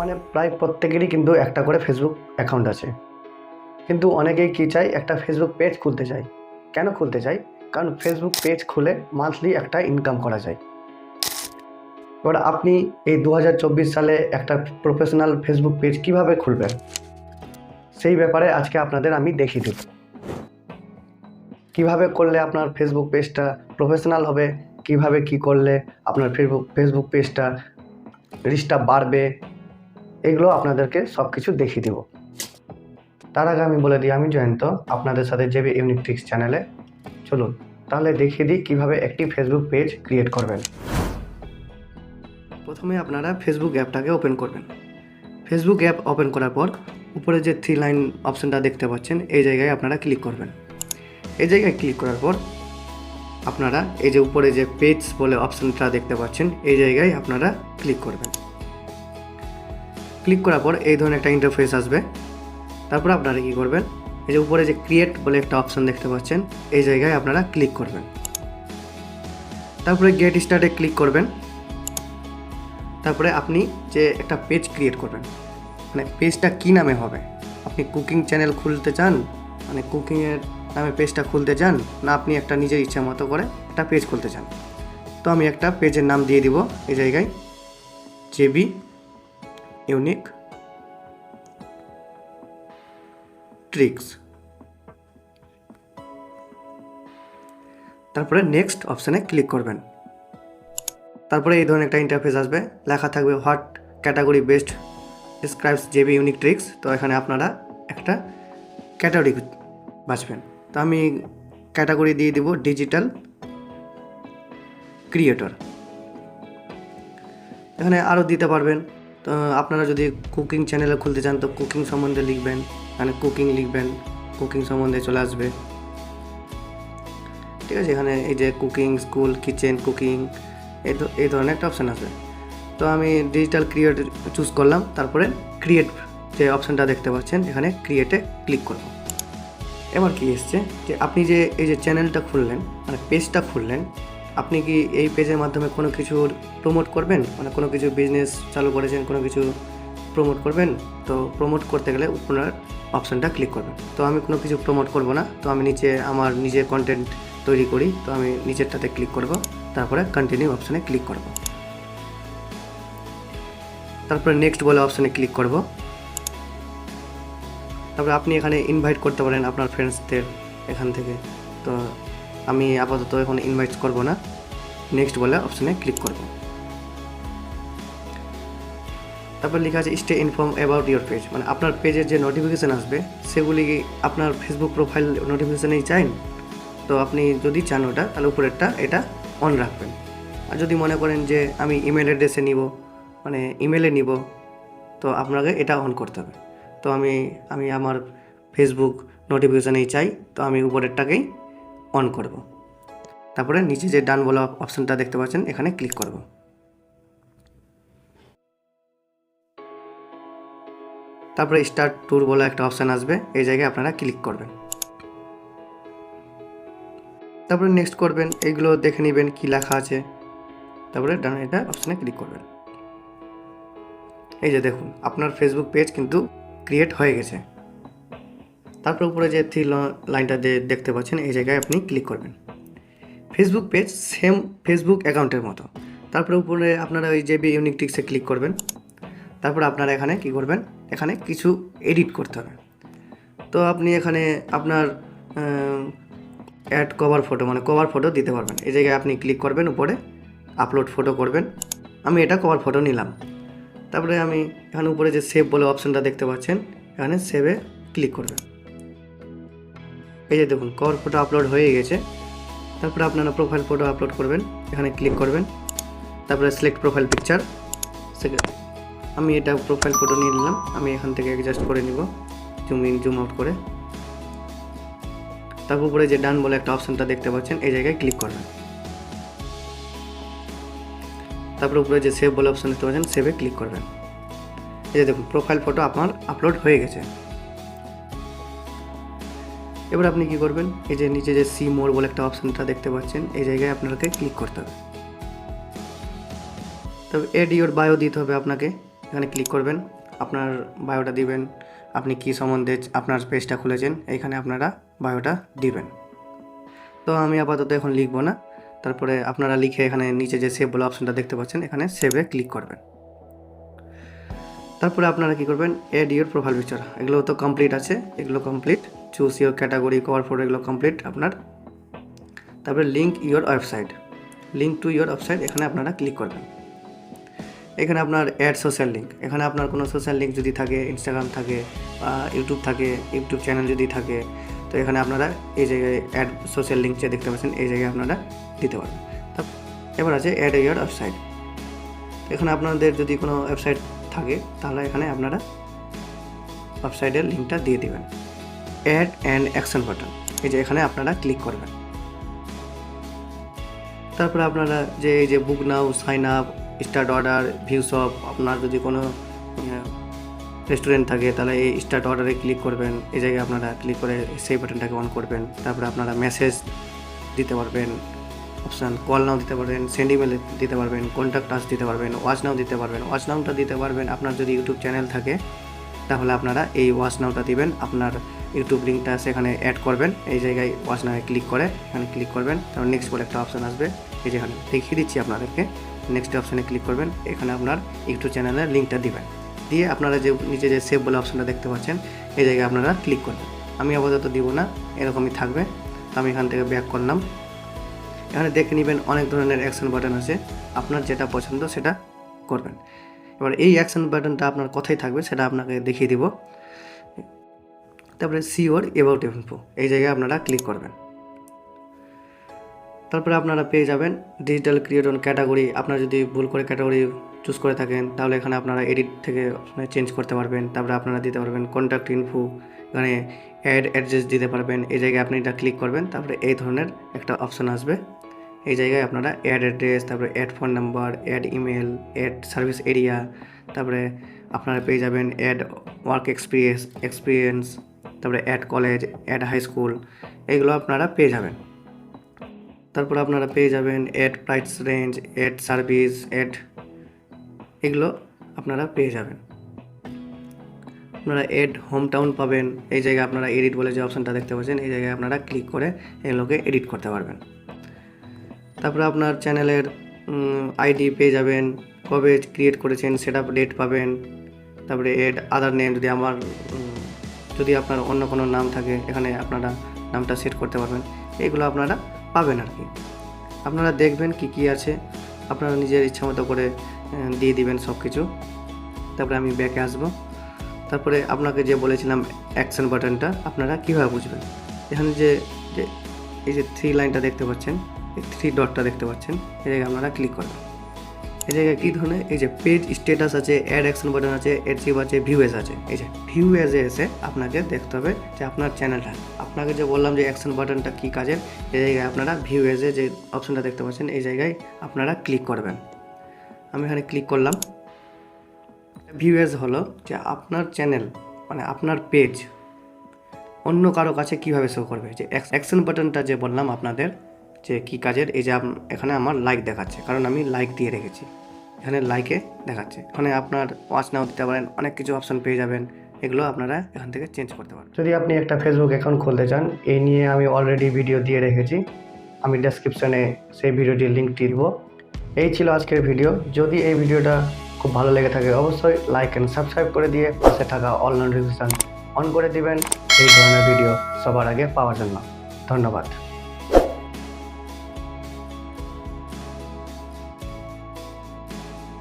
বর্তমানে প্রায় প্রত্যেকেরই কিন্তু একটা করে ফেসবুক অ্যাকাউন্ট আছে, কিন্তু অনেকেই কী চায়, একটা ফেসবুক পেজ খুলতে চায়। কেন খুলতে চায়? কারণ ফেসবুক পেজ খুলে মান্থলি একটা ইনকাম করা যায়। এবার আপনি এই 2024 সালে একটা প্রফেশনাল ফেসবুক পেজ কিভাবে খুলবেন, সেই ব্যাপারে আজকে আপনাদের আমি দেখিয়ে দেব। কিভাবে করলে আপনার ফেসবুক পেজটা প্রফেশনাল হবে, কিভাবে কি করলে আপনার ফেসবুক পেজটা রিচটা বাড়বে, এগুলো আপনাদেরকে সব কিছু দেখিয়ে দেব। তার আগে আমি বলে দিই, আমি জয়ন্ত, আপনাদের সাথে জেবি ইউনিক ট্রিক্স চ্যানেলে। চলুন তাহলে দেখিয়ে দিই কীভাবে একটি ফেসবুক পেজ ক্রিয়েট করবেন। প্রথমে আপনারা ফেসবুক অ্যাপটাকে ওপেন করবেন। ফেসবুক অ্যাপ ওপেন করার পর উপরে যে 3 লাইন অপশানটা দেখতে পাচ্ছেন, এই জায়গায় আপনারা ক্লিক করবেন। এই জায়গায় ক্লিক করার পর আপনারা এই যে উপরে যে পেজ বলে অপশানটা দেখতে পাচ্ছেন, এই জায়গায় আপনারা ক্লিক করবেন। ক্লিক করার পর এই ধরনের একটা ইন্টারফেস আসবে। তারপর আপনারা কী করবেন, এই যে উপরে যে ক্রিয়েট বলে একটা অপশান দেখতে পাচ্ছেন, এই জায়গায় আপনারা ক্লিক করবেন। তারপরে গেট স্টার্টে ক্লিক করবেন। তারপরে আপনি যে একটা পেজ ক্রিয়েট করবেন, মানে পেজটা কী নামে হবে, আপনি কুকিং চ্যানেল খুলতে চান, মানে কুকিংয়ের নামে পেজটা খুলতে চান, না আপনি একটা নিজের ইচ্ছা মতো করে একটা পেজ খুলতে চান। তো আমি একটা পেজের নাম দিয়ে দিব এই জায়গায়, জেবি ইউনিক ট্রিক্স। তারপরে নেক্সট অপশানে ক্লিক করবেন। তারপরে এই ধরনের একটা ইন্টারফেস আসবে, লেখা থাকবে what category best describes JB unique tricks. তো এখানে আপনারা একটা ক্যাটাগরি বাছবেন। তো আমি ক্যাটাগরি দিয়ে দিব ডিজিটাল ক্রিয়েটর। এখানে আরও দিতে পারবেন। তো আপনারা যদি কুকিং চ্যানেলে খুলতে চান তো কুকিং সম্বন্ধে লিখবেন, মানে কুকিং লিখবেন, কুকিং সম্বন্ধে চলে আসবে। ঠিক আছে, এখানে এই যে কুকিং স্কুল, কিচেন, কুকিং, এই ধরনের একটা অপশান আসবে। তো আমি ডিজিটাল ক্রিয়েট চুজ করলাম। তারপরে ক্রিয়েট যে অপশানটা দেখতে পাচ্ছেন, এখানে ক্রিয়েটে ক্লিক করব। এবার কি এসছে যে আপনি যে এই যে চ্যানেলটা খুললেন, মানে পেজটা খুললেন, আপনি কি এই পেজের মাধ্যমে কোনো কিছু প্রমোট করবেন, মানে কোনো কিছু বিজনেস চালু করেছেন, কোনো কিছু প্রমোট করবেন। তো প্রমোট করতে গেলে আপনার অপশানটা ক্লিক করবেন। তো আমি কোনো কিছু প্রমোট করব না, তো আমি নিচে আমার নিজের কন্টেন্ট তৈরি করি, তো আমি নিচেরটাতে ক্লিক করব। তারপরে কন্টিনিউ অপশানে ক্লিক করব। তারপরে নেক্সট বলে অপশানে ক্লিক করব। তারপরে আপনি এখানে ইনভাইট করতে পারেন আপনার ফ্রেন্ডসদের এখান থেকে। তো আমি আপাতত এখন ইনভাইট করব না, নেক্সট বলে অপশানে ক্লিক করব। তারপর লেখা আছে stay inform about your page, মানে আপনার পেজের যে নোটিফিকেশান আসবে সেগুলি আপনার ফেসবুক প্রোফাইল নোটিফিকেশানেই চান। তো আপনি যদি চান ওটা, তাহলে উপরেরটা এটা অন রাখবেন। আর যদি মনে করেন যে আমি ইমেল অ্যাড্রেসে নিব, মানে ইমেলে নিব, তো আপনাকে এটা অন করতে হবে। তো আমি আমার ফেসবুক নোটিফিকেশানেই চাই, তো আমি উপরেরটাকেই অন করব। তারপরে নিচে যে ডান বলা অপশানটা দেখতে পাচ্ছেন, এখানে ক্লিক করব। তারপরে স্টার্ট ট্যুর বলা একটা অপশান আসবে, এই জায়গায় আপনারা ক্লিক করবেন। তারপরে নেক্সট করবেন, এইগুলো দেখে নেবেন কি লেখা আছে। তারপরে ডান এটা অপশানে ক্লিক করবেন। এই যে দেখুন, আপনার ফেসবুক পেজ কিন্তু ক্রিয়েট হয়ে গেছে। তারপর উপরে যে 3 লাইনটা দেখতে পাচ্ছেন, এই জায়গায় আপনি ক্লিক করবেন। ফেসবুক পেজ সেম ফেসবুক অ্যাকাউন্টের মতো। তারপরে উপরে আপনারা ওই জেবি ইউনিক ট্রিক্সে ক্লিক করবেন। তারপর আপনারা এখানে কি করবেন, এখানে কিছু এডিট করতে হবে। তো আপনি এখানে আপনার অ্যাড কভার ফটো, মানে কভার ফটো দিতে পারবেন। এই জায়গায় আপনি ক্লিক করবেন, উপরে আপলোড ফটো করবেন। আমি এটা কভার ফটো নিলাম। তারপরে আমি এখানে উপরে যে সেভ বলে অপশানটা দেখতে পাচ্ছেন, এখানে সেভে ক্লিক করবেন। এই যে দেখুন, কভার ফটো আপলোড হয়ে গেছে। তারপরে আপনারা প্রোফাইল ফটো আপলোড করবেন, এখানে ক্লিক করবেন। তারপরে সিলেক্ট প্রোফাইল পিকচার, আমি এটা প্রোফাইল ফটো নিয়ে নিলাম। আমি এখান থেকে অ্যাডজাস্ট করে নিব, জুম ইন জুম আউট করে। তারপর উপরে যে ডান বলে একটা অপশানটা দেখতে পাচ্ছেন, এই জায়গায় ক্লিক করবেন। তারপর উপরে যে সেভ বলে অপশান দেখতে পাচ্ছেন, সেভে ক্লিক করবেন। এই যে দেখুন, প্রোফাইল ফটো আপনার আপলোড হয়ে গেছে। এবার আপনি কি করবেন, এই যে নিচে যে সি মোর বলে একটা অপশানটা দেখতে পাচ্ছেন, এই জায়গায় আপনাকে ক্লিক করতে হবে। তবে এড ইওর বায়ো দিতে হবে আপনাকে এখানে ক্লিক করবেন, আপনার বায়োটা দিবেন, আপনি কী সম্বন্ধে আপনার পেজটা খুলেছেন, এইখানে আপনারা বায়োটা দিবেন। তো আমি আপাতত এখন লিখবো না। তারপরে আপনারা লিখে এখানে নিচে যে সেভ বলে অপশনটা দেখতে পাচ্ছেন, এখানে সেভে ক্লিক করবেন। তারপরে আপনারা কী করবেন, এড ইউর প্রোফাইল পিকচার, এগুলো তো কমপ্লিট আছে, এগুলো complete. Choose your category, cover photo, এগুলো কমপ্লিট আপনার। তারপরে link your website, link to your website, এখানে আপনারা ক্লিক করবেন। এখানে আপনার অ্যাড সোশ্যাল লিঙ্ক, এখানে আপনার কোনো সোশ্যাল লিঙ্ক যদি থাকে, ইনস্টাগ্রাম থাকে বা ইউটিউব থাকে, ইউটিউব চ্যানেল যদি থাকে, তো এখানে আপনারা এই জায়গায় অ্যাড সোশ্যাল লিঙ্ক যে দেখতে পাচ্ছেন এই জায়গায় আপনারা দিতে পারবেন। এবার আছে অ্যাড ইউর ওয়েবসাইট, এখানে আপনাদের যদি কোনো ওয়েবসাইট থাকে তাহলে এখানে আপনারা ওয়েবসাইটের লিঙ্কটা দিয়ে দেবেন। অ্যাড অ্যান্ড অ্যাকশন বাটন, এই যে এখানে আপনারা ক্লিক করবেন। তারপরে আপনারা যে এই যে book now, sign up, start order, view shop, আপনার যদি কোনো রেস্টুরেন্ট থাকে তাহলে এই স্টার্ট অর্ডারে ক্লিক করবেন, এই জায়গায় আপনারা ক্লিক করে সেই বাটনটাকে অন করবেন। তারপরে আপনারা মেসেজ দিতে পারবেন, অপশান কল নাও দিতে পারবেন, সেন্ড ইমেল দিতে পারবেন, কন্ট্যাক্ট আস দিতে পারবেন, ওয়াচ নাও দিতে পারবেন। ওয়াচ নাওটা দিতে পারবেন আপনার যদি ইউটিউব চ্যানেল থাকে তাহলে আপনারা এই ওয়াচ নাওটা দিবেন, আপনার ইউটিউব লিঙ্কটা সেখানে অ্যাড করবেন। এই জায়গায় ওয়াচ নাও ক্লিক করে এখানে ক্লিক করবেন, তারপর নেক্সট বলে একটা অপশান আসবে, এই যেখানে দেখিয়ে দিচ্ছি আপনাদেরকে। নেক্সট অপশানে ক্লিক করবেন, এখানে আপনার ইউটিউব চ্যানেলের লিঙ্কটা দিবেন, দিয়ে আপনারা যে নিচে যে সেভ বলে অপশানটা দেখতে পাচ্ছেন এই জায়গায় আপনারা ক্লিক করবেন। আমি আপাতত দিব না, এরকমই থাকবে। আমি এখান থেকে ব্যাক করলাম। এখানে দেখে নেবেন অনেক ধরনের অ্যাকশন বাটন আছে, আপনার যেটা পছন্দ সেটা করবেন। এবার এই অ্যাকশন বাটনটা আপনার কোথায় থাকবে সেটা আপনাকে দেখিয়ে দিব। তারপরে সি ওর অ্যাবাউট ইনফো, এই জায়গায় আপনারা ক্লিক করবেন। তারপরে আপনারা পেয়ে যাবেন ডিজিটাল ক্রিয়েট অন ক্যাটাগরি, আপনারা যদি ভুল করে ক্যাটাগরি চুজ করে থাকেন তাহলে এখানে আপনারা এডিট থেকে চেঞ্জ করতে পারবেন। তারপরে আপনারা দিতে পারবেন কন্ট্যাক্ট ইনফো, এখানে অ্যাড অ্যাড্রেস দিতে পারবেন, এই জায়গায় আপনি এটা ক্লিক করবেন। তারপরে এই ধরনের একটা অপশান আসবে, এই জায়গায় আপনারা অ্যাড অ্যাড্রেস, তারপরে add phone number, add email, add service area, তারপরে আপনারা পেয়ে যাবেন অ্যাড ওয়ার্ক এক্সপিরিয়েন্স, তারপরে add college, add high school, এগুলো আপনারা পেয়ে যাবেন। তারপর আপনারা পেয়ে যাবেন add price range, add service, add, এগুলো আপনারা পেয়ে যাবেন। আপনারা অ্যাড হোম টাউন পাবেন, এই জায়গায় আপনারা এডিট বলে যে অপশানটা দেখতে পাচ্ছেন এই জায়গায় আপনারা ক্লিক করে এগুলোকে এডিট করতে পারবেন। তারপরে আপনার চ্যানেলের আইডি পেয়ে যাবেন, কবে ক্রিয়েট করেছেন সেটা ডেট পাবেন। তারপরে অ্যাড আদার নেম, যদি আপনার অন্য কোনো নাম থাকে এখানে আপনারা নামটা সেট করতে পারবেন, এগুলো আপনারা পাবেন আর কি। আপনারা দেখবেন কি কি আছে, আপনারা নিজের ইচ্ছা মতো করে দিয়ে দিবেন সব কিছু। তারপরে আমি ব্যাকে আসবো। তারপরে আপনাকে যে বলেছিলাম অ্যাকশন বাটনটা আপনারা কীভাবে বুঝবেন, এখানে যে এই যে থ্রি লাইনটা দেখতে পাচ্ছেন, এই থ্রি ডটটা দেখতে পাচ্ছেন, এই জায়গায় আপনারা ক্লিক করবেন। এই জায়গায় কী ধরনের এই যে পেজ স্ট্যাটাস আছে, অ্যাড অ্যাকশন বাটন আছে, অ্যাচিভ আছে, ভিউ এজ আছে। এই যে ভিউ এজে এসে আপনাকে দেখতে হবে যে আপনার চ্যানেলটা, আপনাকে যে বললাম যে অ্যাকশন বাটনটা কী কাজের, এই জায়গায় আপনারা ভিউ এজে যে অপশনটা দেখতে পাচ্ছেন এই জায়গায় আপনারা ক্লিক করবেন। আমি এখানে ক্লিক করলাম। ভিউ এজ হলো যে আপনার চ্যানেল মানে আপনার পেজ অন্য কারো কাছে কীভাবে শো করবে। যে অ্যাকশন বাটনটা যে বললাম আপনাদের যে কী কাজের, এই যে এখানে আমার লাইক দেখাচ্ছে কারণ আমি লাইক দিয়ে রেখেছি, এখানে লাইকে দেখাচ্ছে। এখানে আপনার ওয়াচ নাও দিতে পারেন, অনেক কিছু অপশান পেয়ে যাবেন, এগুলো আপনারা এখান থেকে চেঞ্জ করতে পারেন। যদি আপনি একটা ফেসবুক অ্যাকাউন্ট খুলতে চান, এই নিয়ে আমি অলরেডি ভিডিও দিয়ে রেখেছি, আমি ডেসক্রিপশানে সেই ভিডিওটির লিঙ্কটি দেবো। এই ছিল আজকের ভিডিও। যদি এই ভিডিওটা খুব ভালো লেগে থাকে অবশ্যই লাইক অ্যান্ড সাবস্ক্রাইব করে দিয়ে পাশে থাকা অল নোটিফিকেশান অন করে দিবেন এই ধরনের ভিডিও সবার আগে পাওয়ার জন্য। ধন্যবাদ।